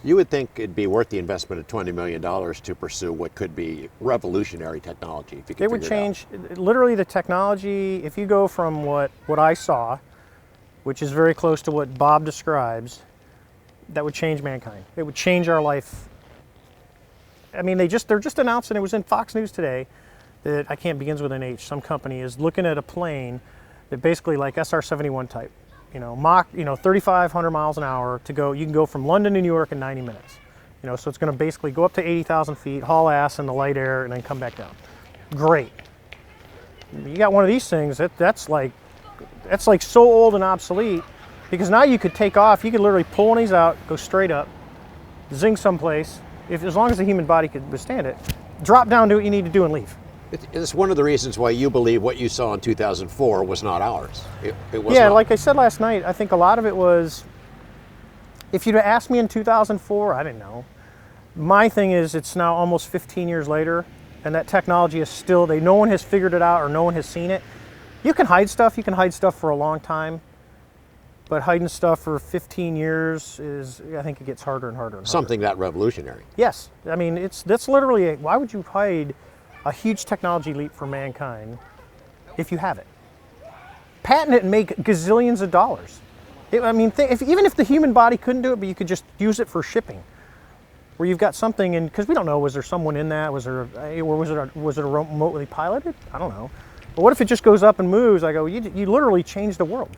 You would think it'd be worth the investment of $20 million to pursue what could be revolutionary technology. If you could It would figure change, literally the technology, if you go from what I saw, which is very close to what Bob describes, that would change mankind. It would change our life. I mean, they're just announcing, it was in Fox News today, that I can't begins with an H, some company is looking at a plane that basically like SR-71 type, Mach, 3,500 miles an hour to go, you can go from London to New York in 90 minutes. So it's going to basically go up to 80,000 feet, haul ass in the light air, and then come back down. Great. You got one of these things, that's like so old and obsolete, because now you could take off, you could literally pull one of these out, go straight up, zing someplace, as long as the human body could withstand it, drop down, do what you need to do, and leave. It's one of the reasons why you believe what you saw in 2004 was not ours. It was yeah, not. like I said last night, I think a lot of it was, if you'd have asked me in 2004, I didn't know. My thing is, it's now almost 15 years later, and that technology is still, no one has figured it out or no one has seen it. You can hide stuff for a long time, but hiding stuff for 15 years I think it gets harder and harder and harder. Something that revolutionary. Yes, I mean, that's literally, why would you hide a huge technology leap for mankind if you have it? Patent it and make gazillions of dollars. Even if the human body couldn't do it, but you could just use it for shipping, where you've got something, and because we don't know, was there someone in that? Was it remotely piloted? I don't know. But what if it just goes up and moves? I go, you literally changed the world.